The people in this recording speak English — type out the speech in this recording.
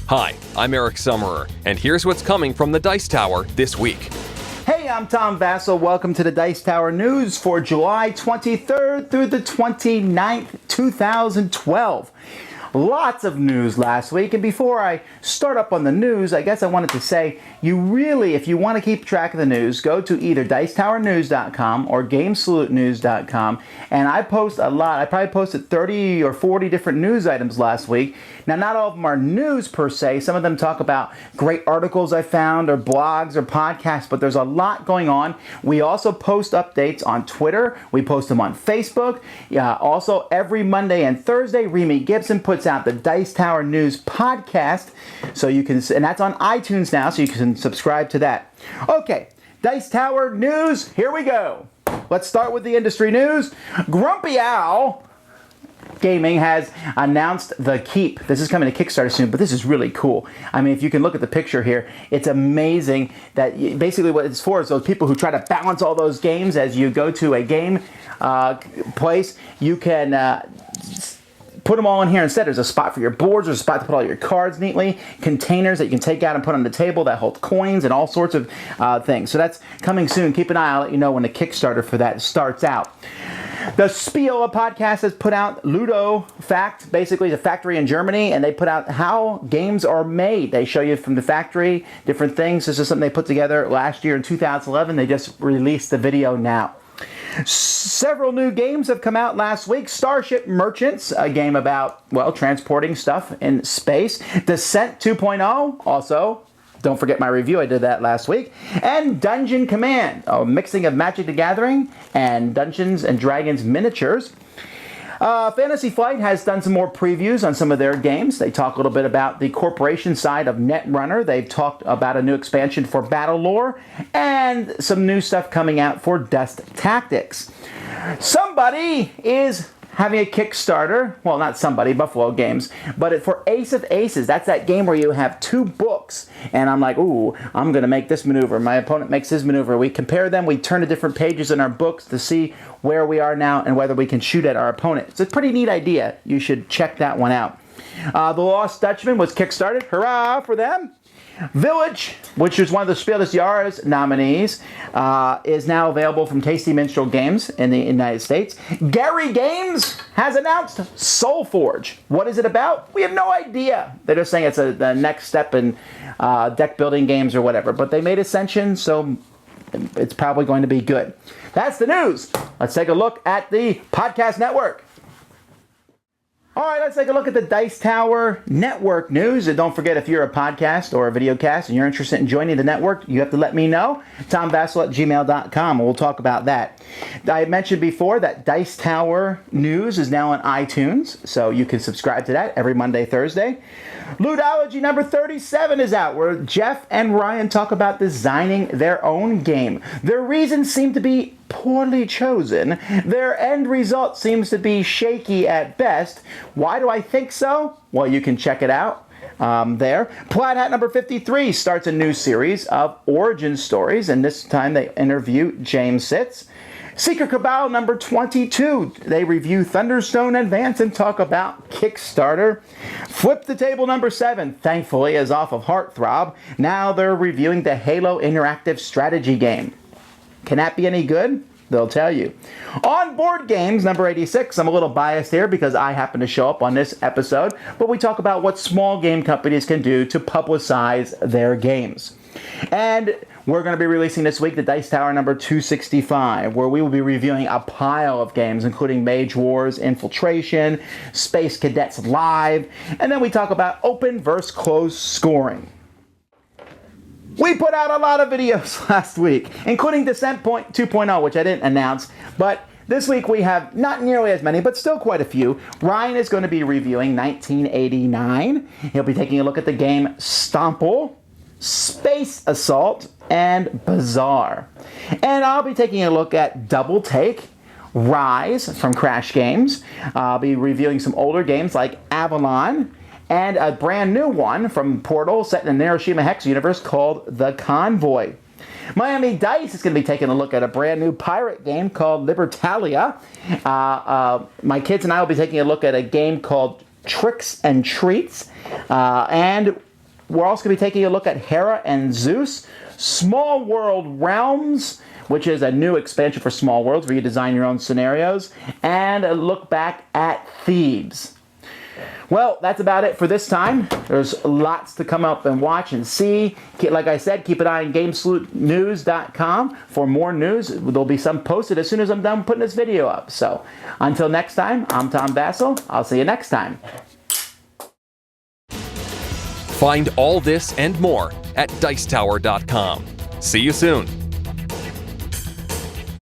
Hi, I'm Eric Summerer, and here's what's coming from the Dice Tower this week. Hey, I'm Tom Vassell. Welcome to the Dice Tower News for July 23rd through the 29th, 2012. Lots of news last week, and before I start up on the news, I guess I wanted to say, if you want to keep track of the news, go to either Dicetowernews.com or GameSaluteNews.com, and I post a lot. I probably posted 30 or 40 different news items last week. Now, not all of them are news per se. Some of them talk about great articles I found, or blogs, or podcasts, but there's a lot going on. We also post updates on Twitter. We post them on Facebook. Also, every Monday and Thursday, Remy Gibson puts out the Dice Tower News podcast, and that's on iTunes now, so you can subscribe to that. Okay, Dice Tower News, here we go. Let's start with the industry news. Grumpy Owl Gaming has announced The Keep. This is coming to Kickstarter soon, but this is really cool. I mean, if you can look at the picture here, it's amazing that basically what it's for is those people who try to balance all those games as you go to a game place. You can put them all in here instead. There's a spot for your boards, there's a spot to put all your cards neatly, containers that you can take out and put on the table that hold coins and all sorts of things. So that's coming soon. Keep an eye. I'll let you know when the Kickstarter for that starts out. The Spiola podcast has put out Ludo Fact, basically the factory in Germany, and they put out how games are made. They show you from the factory different things. This is something they put together last year in 2011. They just released the video now. Several new games have come out last week. Starship Merchants, a game about, transporting stuff in space. Descent 2.0, also. Don't forget my review, I did that last week. And Dungeon Command, a mixing of Magic the Gathering and Dungeons and Dragons miniatures. Fantasy Flight has done some more previews on some of their games. They talk a little bit about the corporation side of Netrunner. They've talked about a new expansion for Battlelore and some new stuff coming out for Dust Tactics. Somebody is having a Kickstarter, well, not somebody, Buffalo Games, but for Ace of Aces. That's that game where you have two books, and I'm like, ooh, I'm going to make this maneuver. My opponent makes his maneuver. We compare them. We turn to different pages in our books to see where we are now and whether we can shoot at our opponent. It's a pretty neat idea. You should check that one out. The Lost Dutchman was kickstarted. Hurrah for them. Village, which is one of the Spiel des Jahres nominees, is now available from Tasty Minstrel Games in the United States. Gary Games has announced SoulForge. What is it about? We have no idea. They're just saying it's the next step in deck building games or whatever. But they made Ascension, so it's probably going to be good. That's the news. Let's take a look at the podcast network. All right, let's take a look at the Dice Tower Network news. And don't forget, if you're a podcast or a video cast and you're interested in joining the network, you have to let me know. TomVassell@gmail.com, and we'll talk about that. I mentioned before that Dice Tower News is now on iTunes, so you can subscribe to that every Monday, Thursday. Ludology number 37 is out, where Jeff and Ryan talk about designing their own game. Their reasons seem to be poorly chosen. Their end result seems to be shaky at best. Why do I think so? Well, you can check it out there. Plaid Hat number 53 starts a new series of origin stories, and this time they interview James Sitz. Secret Cabal number 22. They review Thunderstone Advance and talk about Kickstarter. Flip the Table number 7, thankfully, is off of Heartthrob. Now they're reviewing the Halo interactive strategy game. Can that be any good? They'll tell you. On Board Games, number 86, I'm a little biased here because I happen to show up on this episode, but we talk about what small game companies can do to publicize their games. And we're going to be releasing this week the Dice Tower number 265, where we will be reviewing a pile of games, including Mage Wars, Infiltration, Space Cadets Live, and then we talk about open versus closed scoring. We put out a lot of videos last week, including Descent 2.0, which I didn't announce, but this week we have not nearly as many, but still quite a few. Ryan is going to be reviewing 1989. He'll be taking a look at the game Stomple, Space Assault, and Bazaar. And I'll be taking a look at Double Take, Rise from Crash Games. I'll be reviewing some older games like Avalon, and a brand new one from Portal set in the Hiroshima Hex universe called The Convoy. Miami Dice is going to be taking a look at a brand new pirate game called Libertalia. My kids and I will be taking a look at a game called Tricks and Treats. And we're also going to be taking a look at Hera and Zeus, Small World Realms, which is a new expansion for Small Worlds where you design your own scenarios, and a look back at Thebes. Well, that's about it for this time. There's lots to come up and watch and see. Like I said, keep an eye on GameSalootNews.com for more news. There'll be some posted as soon as I'm done putting this video up. So, until next time, I'm Tom Vasel. I'll see you next time. Find all this and more at Dicetower.com. See you soon.